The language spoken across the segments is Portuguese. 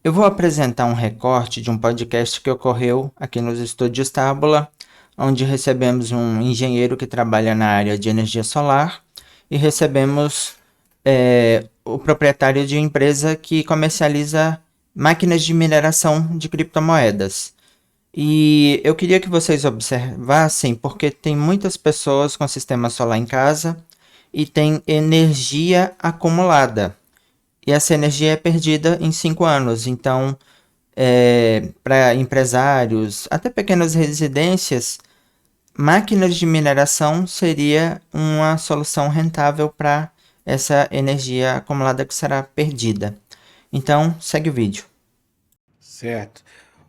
Eu vou apresentar um recorte de um podcast que ocorreu aqui nos estúdios Tábula, onde recebemos um engenheiro que trabalha na área de energia solar e recebemos o proprietário de empresa que comercializa máquinas de mineração de criptomoedas. E eu queria que vocês observassem, porque tem muitas pessoas com sistema solar em casa e tem energia acumulada. E essa energia é perdida em 5 anos. Então, para empresários, até pequenas residências, máquinas de mineração seria uma solução rentável para essa energia acumulada que será perdida. Então, segue o vídeo. Certo.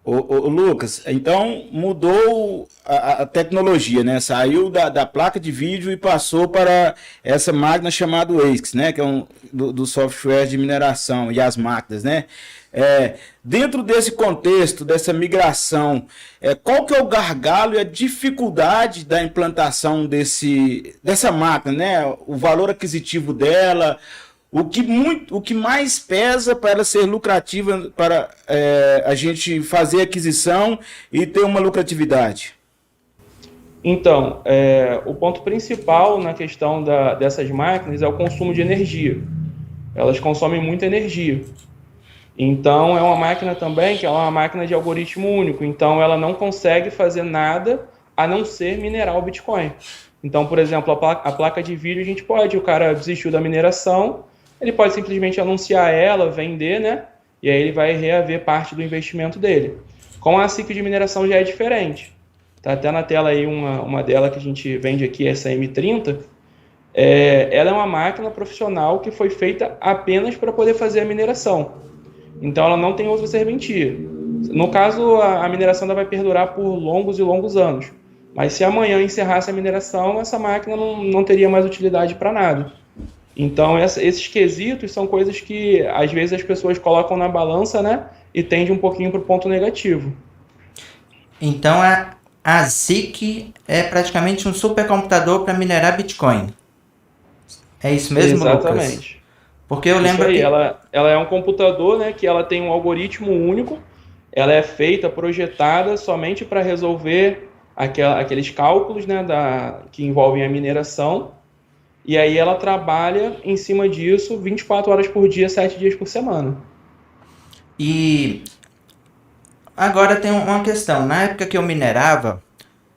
Ô, Lucas, então mudou a tecnologia, né? Saiu da placa de vídeo e passou para essa máquina chamada ASICS, né? Que é do software de mineração e as máquinas, né? Dentro desse contexto, dessa migração, qual que é o gargalo e a dificuldade da implantação dessa máquina, né? O valor aquisitivo dela, o que mais pesa para ela ser lucrativa, para a gente fazer aquisição e ter uma lucratividade? Então, o ponto principal na questão dessas máquinas é o consumo de energia. Elas consomem muita energia. Então, é uma máquina também que é uma máquina de algoritmo único. Então, ela não consegue fazer nada a não ser minerar o Bitcoin. Então, por exemplo, a placa de vídeo, o cara desistiu da mineração, ele pode simplesmente anunciar ela, vender, né? E aí ele vai reaver parte do investimento dele. Com a ciclo de mineração já é diferente. Tá até na tela aí uma dela que a gente vende aqui, essa M30. Ela é uma máquina profissional que foi feita apenas para poder fazer a mineração. Então ela não tem outra serventia. No caso, a mineração ainda vai perdurar por longos e longos anos. Mas se amanhã encerrasse a mineração, essa máquina não teria mais utilidade para nada. Então esses quesitos são coisas que às vezes as pessoas colocam na balança, né? E tende um pouquinho para o ponto negativo. Então, a ZIC é praticamente um supercomputador para minerar Bitcoin. É isso mesmo, Lucas? Exatamente. Porque eu Isso lembro aí, que. ela é um computador, né, que ela tem um algoritmo único, ela é feita, projetada somente para resolver aqueles cálculos, né, que envolvem a mineração, e aí ela trabalha em cima disso 24 horas por dia, 7 dias por semana. E agora tem uma questão. Na época que eu minerava,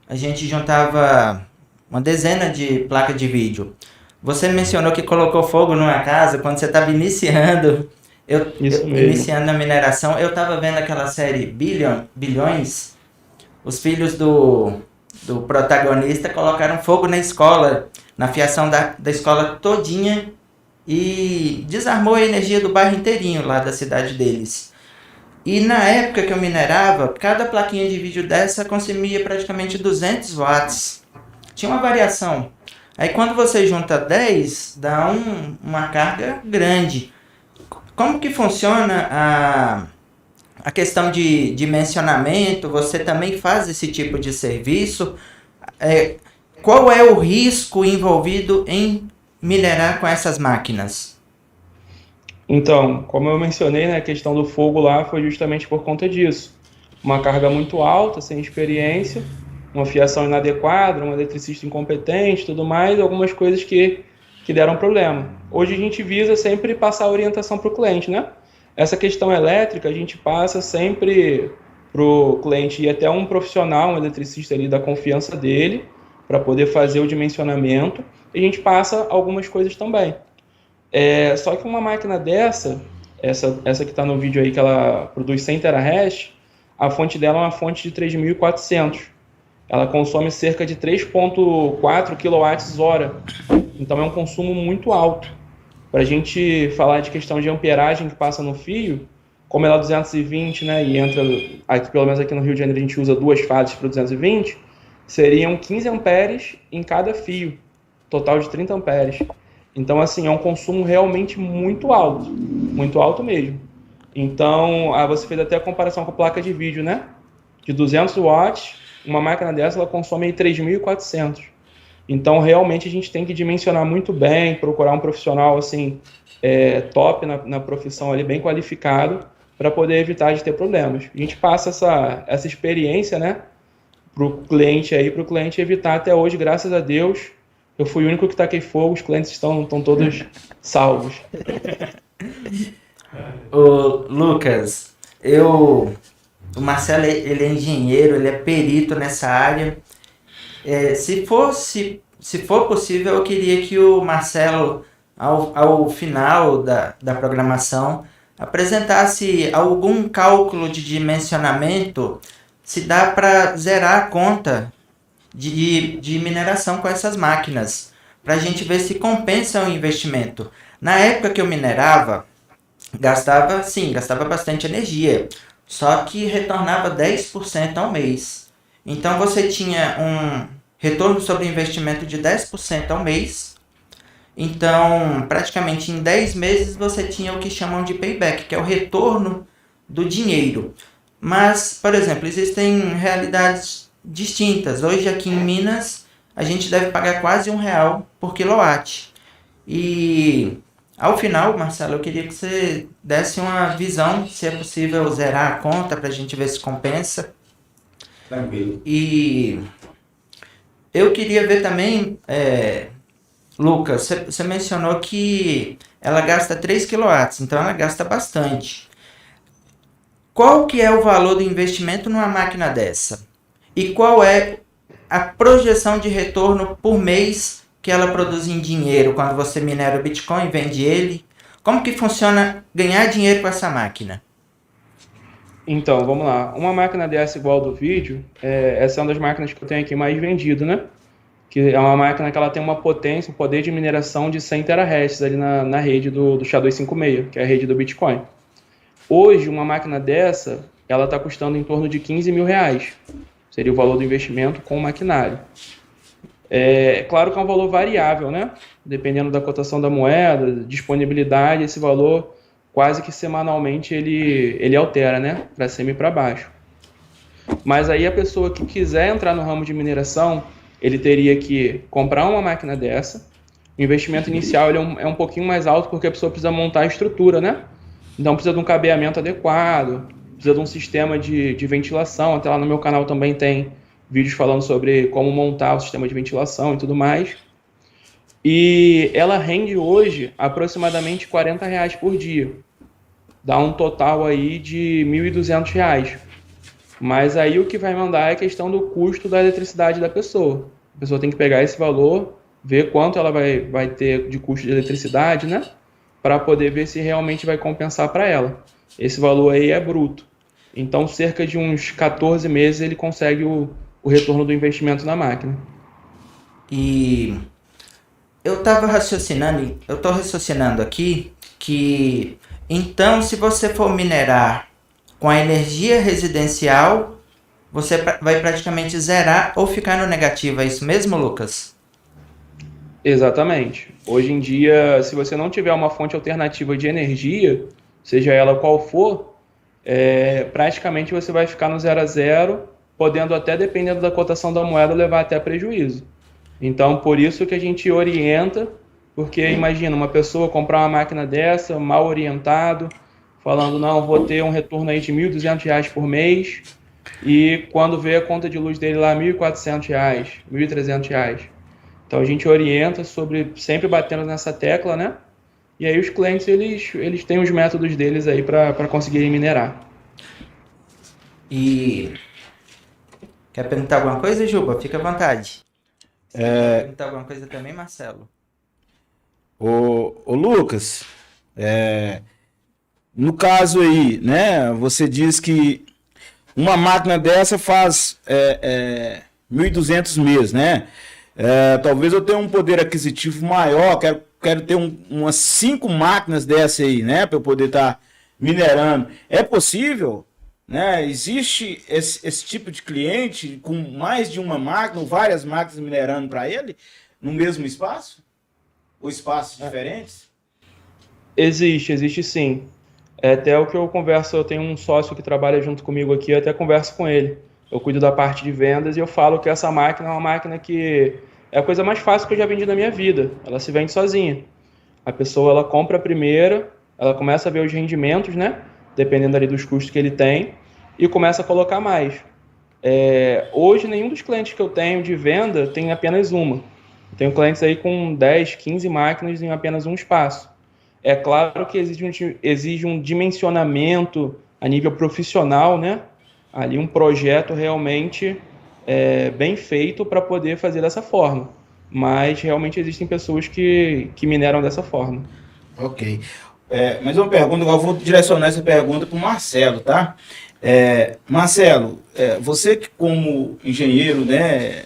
a gente juntava uma dezena de placas de vídeo. Você mencionou que colocou fogo numa casa quando você estava iniciando. Isso mesmo. Iniciando a mineração, eu estava vendo aquela série Bilhões. Os filhos do protagonista colocaram fogo na escola, na fiação da escola todinha e desarmou a energia do bairro inteirinho lá da cidade deles. E na época que eu minerava, cada plaquinha de vídeo dessa consumia praticamente 200 watts. Tinha uma variação. Aí quando você junta 10, dá uma carga grande. Como que funciona a questão de dimensionamento? Você também faz esse tipo de serviço? É, qual é o risco envolvido em minerar com essas máquinas? Então, como eu mencionei, né, a questão do fogo lá foi justamente por conta disso. Uma carga muito alta, sem experiência, uma fiação inadequada, um eletricista incompetente, tudo mais, algumas coisas que deram problema. Hoje a gente visa sempre passar a orientação para o cliente, né? Essa questão elétrica a gente passa sempre para o cliente ir até um profissional, um eletricista ali da confiança dele, para poder fazer o dimensionamento. E a gente passa algumas coisas também. Só que uma máquina essa que está no vídeo aí, que ela produz 100 terahash, a fonte dela é uma fonte de 3.400. Ela consome cerca de 3,4 kWh. Então é um consumo muito alto. Para a gente falar de questão de amperagem que passa no fio, como ela é 220, né, e entra, aqui, pelo menos aqui no Rio de Janeiro a gente usa duas fases para 220, seriam 15 amperes em cada fio, total de 30 amperes. Então, assim, é um consumo realmente muito alto mesmo. Então, você fez até a comparação com a placa de vídeo, né? De 200 watts, uma máquina dessa ela consome 3.400. Então, realmente, a gente tem que dimensionar muito bem, procurar um profissional, assim, top na profissão ali, bem qualificado, para poder evitar de ter problemas. A gente passa essa experiência, né, para o cliente aí, para o cliente evitar. Até hoje, graças a Deus, eu fui o único que taquei fogo, os clientes estão todos salvos. Ô, Lucas, o Marcelo, ele é engenheiro, ele é perito nessa área. Se for possível, eu queria que o Marcelo, ao final da programação, apresentasse algum cálculo de dimensionamento, se dá para zerar a conta de mineração com essas máquinas, para a gente ver se compensa o investimento. Na época que eu minerava, gastava bastante energia, só que retornava 10% ao mês. Então você tinha um retorno sobre investimento de 10% ao mês. Então, praticamente em 10 meses você tinha o que chamam de payback, que é o retorno do dinheiro. Mas, por exemplo, existem realidades distintas. Hoje aqui em Minas, a gente deve pagar quase R$ 1 por quilowatt. E ao final, Marcelo, eu queria que você desse uma visão, se é possível zerar a conta para a gente ver se compensa. Tranquilo. E eu queria ver também, Lucas, você mencionou que ela gasta 3 quilowatts, então ela gasta bastante. Qual que é o valor do investimento numa máquina dessa? E qual é a projeção de retorno por mês que ela produz em dinheiro quando você minera o Bitcoin e vende ele? Como que funciona ganhar dinheiro com essa máquina? Então, vamos lá. Uma máquina dessa igual do vídeo, essa é uma das máquinas que eu tenho aqui mais vendido, né? Que é uma máquina que ela tem uma potência, um poder de mineração de 100 terahertz ali na rede do SHA-256, que é a rede do Bitcoin. Hoje, uma máquina dessa, ela está custando em torno de R$ 15 mil. Seria o valor do investimento com o maquinário. É claro que é um valor variável, né? Dependendo da cotação da moeda, disponibilidade, esse valor quase que semanalmente ele altera, né? Para cima e para baixo. Mas aí a pessoa que quiser entrar no ramo de mineração, ele teria que comprar uma máquina dessa. O investimento inicial ele é um pouquinho mais alto porque a pessoa precisa montar a estrutura, né? Então precisa de um cabeamento adequado, precisa de um sistema de ventilação. Até lá no meu canal também tem vídeos falando sobre como montar o sistema de ventilação e tudo mais. E ela rende hoje aproximadamente R$ 40 por dia. Dá um total aí de R$ 1.200. Mas aí o que vai mandar é a questão do custo da eletricidade da pessoa. A pessoa tem que pegar esse valor, ver quanto ela vai ter de custo de eletricidade, né? Para poder ver se realmente vai compensar para ela. Esse valor aí é bruto. Então, cerca de uns 14 meses ele consegue o retorno do investimento na máquina. E eu estou raciocinando aqui que, então, se você for minerar com a energia residencial, você vai praticamente zerar ou ficar no negativo. É isso mesmo, Lucas? Exatamente. Hoje em dia, se você não tiver uma fonte alternativa de energia, seja ela qual for, praticamente você vai ficar no 0 a 0, podendo até, dependendo da cotação da moeda, levar até prejuízo. Então, por isso que a gente orienta, porque imagina uma pessoa comprar uma máquina dessa, mal orientado, falando, não, vou ter um retorno aí de R$ 1.200 por mês, e quando vê a conta de luz dele lá, R$ 1.400, R$ 1.300. Então a gente orienta sobre, sempre batendo nessa tecla, né? E aí os clientes, eles têm os métodos deles aí para conseguirem minerar. E quer perguntar alguma coisa, Juba? Fica à vontade. Quer perguntar alguma coisa também, Marcelo? Ô Lucas, no caso aí, né? Você diz que uma máquina dessa faz 1.200 meses, né? Talvez eu tenha um poder aquisitivo maior, quero ter umas 5 máquinas dessa aí, né? Para eu poder estar minerando. É possível? Né? Existe esse tipo de cliente com mais de uma máquina, ou várias máquinas minerando para ele, no mesmo espaço? Ou espaços diferentes? Existe sim. Até o que eu converso, eu tenho um sócio que trabalha junto comigo aqui, eu até converso com ele. Eu cuido da parte de vendas e eu falo que essa máquina é uma máquina que é a coisa mais fácil que eu já vendi na minha vida. Ela se vende sozinha. A pessoa, ela compra a primeira, ela começa a ver os rendimentos, né? dependendo ali dos custos que ele tem, e começa a colocar mais. Hoje, nenhum dos clientes que eu tenho de venda tem apenas uma. Eu tenho clientes aí com 10, 15 máquinas em apenas um espaço. É claro que exige um dimensionamento a nível profissional, né? Ali um projeto realmente bem feito para poder fazer dessa forma. Mas realmente existem pessoas que mineram dessa forma. Ok. Mas uma pergunta, eu vou direcionar essa pergunta para o Marcelo, tá? Marcelo, você que como engenheiro, né,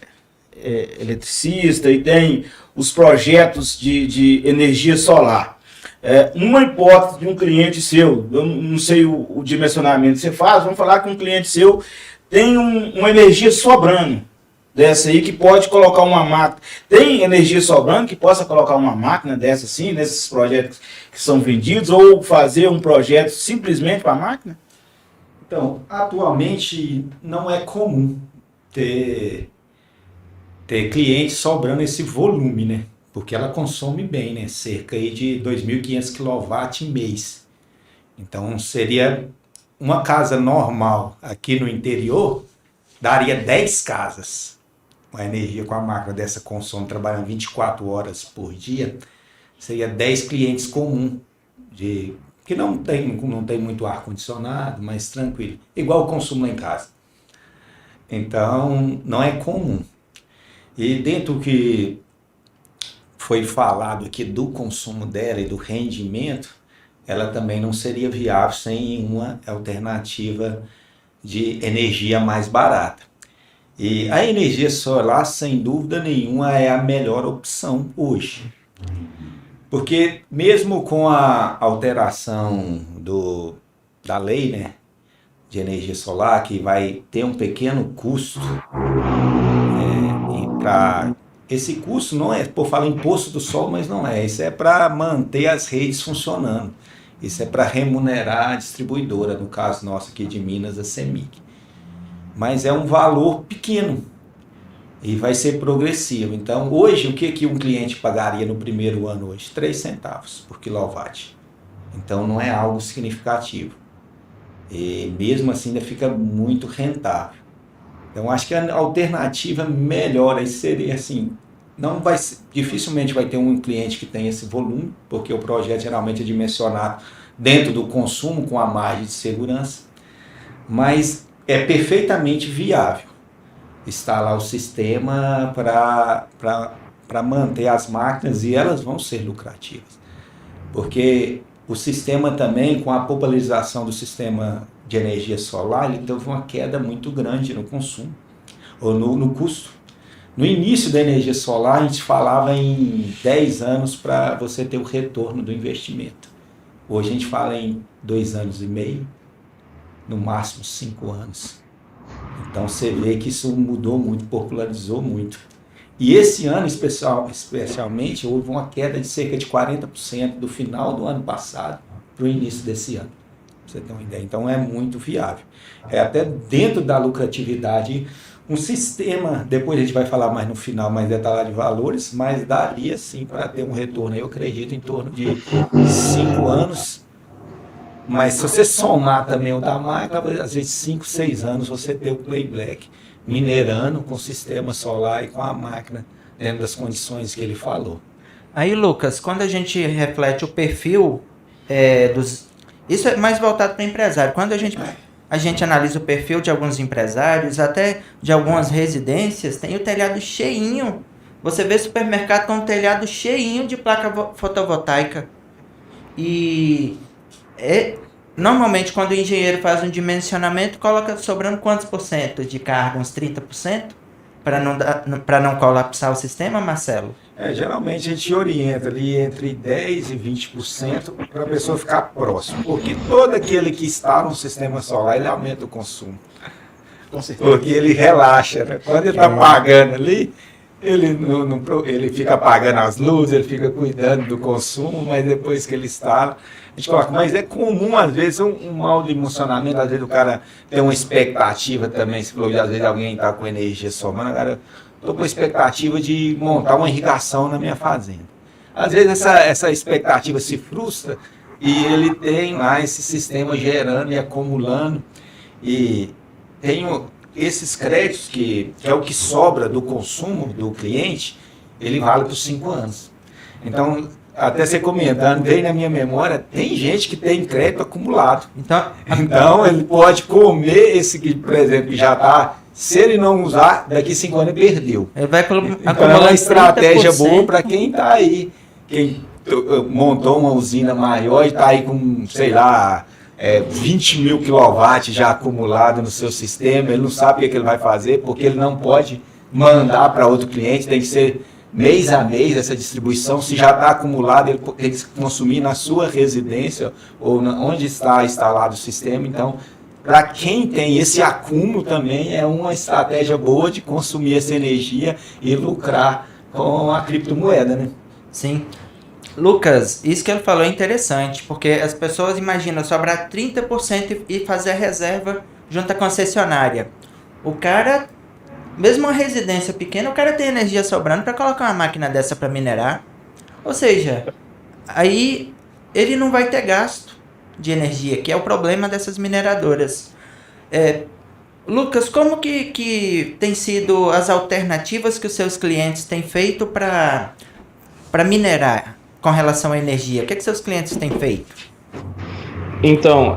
eletricista e tem os projetos de energia solar, uma hipótese de um cliente seu, eu não sei o dimensionamento que você faz, vamos falar que um cliente seu tem uma energia sobrando, dessa aí que pode colocar uma máquina. Tem energia sobrando que possa colocar uma máquina dessa assim, nesses projetos que são vendidos, ou fazer um projeto simplesmente para a máquina? Então, atualmente não é comum ter cliente sobrando esse volume, né? Porque ela consome bem, né? Cerca aí de 2.500 kW mês. Então, seria uma casa normal aqui no interior, daria 10 casas. Uma energia com a máquina dessa consome, trabalhando 24 horas por dia, seria 10 clientes comum, que não tem muito ar-condicionado, mas tranquilo. Igual o consumo lá em casa. Então, não é comum. E dentro do que foi falado aqui do consumo dela e do rendimento, ela também não seria viável sem uma alternativa de energia mais barata. E a energia solar, sem dúvida nenhuma, é a melhor opção hoje. Porque mesmo com a alteração da lei, né, de energia solar, que vai ter um pequeno custo, e para esse custo não é, por falar imposto do sol, mas não é, isso é para manter as redes funcionando, isso é para remunerar a distribuidora, no caso nosso aqui de Minas, a CEMIG. Mas é um valor pequeno e vai ser progressivo. Então, hoje, o que um cliente pagaria no primeiro ano hoje? 3 centavos por quilowatt. Então, não é algo significativo. E mesmo assim, ainda fica muito rentável. Então, acho que a alternativa melhor aí seria assim, dificilmente vai ter um cliente que tenha esse volume, porque o projeto geralmente é dimensionado dentro do consumo com a margem de segurança, mas é perfeitamente viável instalar o sistema para manter as máquinas, e elas vão ser lucrativas. Porque o sistema também, com a popularização do sistema de energia solar, ele teve uma queda muito grande no consumo, ou no custo. No início da energia solar, a gente falava em 10 anos para você ter o retorno do investimento. Hoje a gente fala em 2 anos e meio, no máximo 5 anos. Então você vê que isso mudou muito, popularizou muito. E esse ano, especialmente, houve uma queda de cerca de 40% do final do ano passado para o início desse ano. Pra você ter uma ideia. Então é muito viável. É até dentro da lucratividade, um sistema, depois a gente vai falar mais no final, mais detalhado de valores, mas daria sim para ter um retorno, eu acredito, em torno de 5 anos. Mas se você somar também o da máquina, às vezes 5, 6 anos você tem o Playback minerando com o sistema solar e com a máquina dentro das condições que ele falou. Aí, Lucas, quando a gente reflete o perfil Isso é mais voltado para empresário. Quando a gente analisa o perfil de alguns empresários, até de algumas residências, tem o telhado cheinho. Você vê supermercado com um telhado cheinho de placa fotovoltaica. E normalmente quando o engenheiro faz um dimensionamento, coloca sobrando quantos por cento de carga? Uns 30%? Para não colapsar o sistema, Marcelo? Geralmente a gente orienta ali entre 10% e 20% para a pessoa ficar próximo, porque todo aquele que está no sistema solar, ele aumenta o consumo, porque ele relaxa, né? Quando ele está pagando ali, ele fica pagando as luzes, ele fica cuidando do consumo, mas depois que ele instala, a gente coloca. Mas é comum, às vezes, um mau dimensionamento, às vezes o cara tem uma expectativa também, se falou, às vezes alguém está com energia sobrando, agora estou com a expectativa de montar uma irrigação na minha fazenda. Às vezes essa expectativa se frustra e ele tem lá esse sistema gerando e acumulando, e tem esses créditos que é o que sobra do consumo do cliente, ele vale por 5 anos. Então, até você comentando, veio na minha memória, tem gente que tem crédito acumulado. Então ele pode comer esse que, por exemplo, que já está, se ele não usar, daqui 5 anos ele perdeu. Ele vai Então é uma estratégia boa para quem está aí, quem montou uma usina maior e está aí com, sei lá, 20 mil quilowatts já acumulado no seu sistema, ele não sabe o que ele vai fazer, porque ele não pode mandar para outro cliente, tem que ser mês a mês essa distribuição. Se já está acumulado, ele tem que consumir na sua residência ou onde está instalado o sistema. Então, para quem tem esse acúmulo também, é uma estratégia boa de consumir essa energia e lucrar com a criptomoeda, né? Sim. Lucas, isso que ele falou é interessante, porque as pessoas imaginam sobrar 30% e fazer a reserva junto à concessionária. O cara, mesmo uma residência pequena, o cara tem energia sobrando para colocar uma máquina dessa para minerar. Ou seja, aí ele não vai ter gasto de energia, que é o problema dessas mineradoras. Lucas, como que tem sido as alternativas que os seus clientes têm feito para minerar com relação à energia? O que seus clientes têm feito? Então,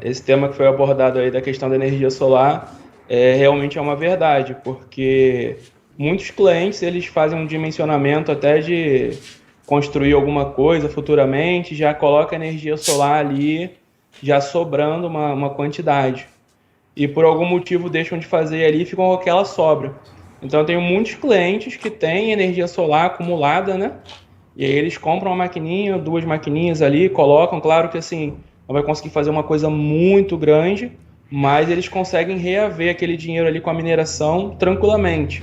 esse tema que foi abordado aí da questão da energia solar realmente é uma verdade, porque muitos clientes eles fazem um dimensionamento até de construir alguma coisa futuramente, já coloca energia solar ali, já sobrando uma quantidade. E por algum motivo deixam de fazer ali e ficam com aquela sobra. Então eu tenho muitos clientes que têm energia solar acumulada, né? E aí eles compram uma maquininha, 2 maquininhas ali, colocam, claro que assim, não vai conseguir fazer uma coisa muito grande, mas eles conseguem reaver aquele dinheiro ali com a mineração tranquilamente,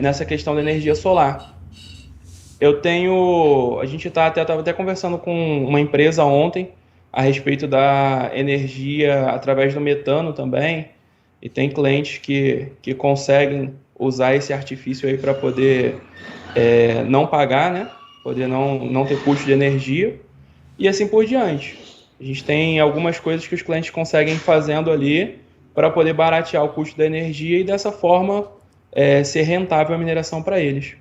nessa questão da energia solar. A gente estava até conversando com uma empresa ontem a respeito da energia através do metano também, e tem clientes que conseguem usar esse artifício aí para poder não pagar, né? Poder não ter custo de energia, e assim por diante. A gente tem algumas coisas que os clientes conseguem fazendo ali para poder baratear o custo da energia e dessa forma ser rentável a mineração para eles.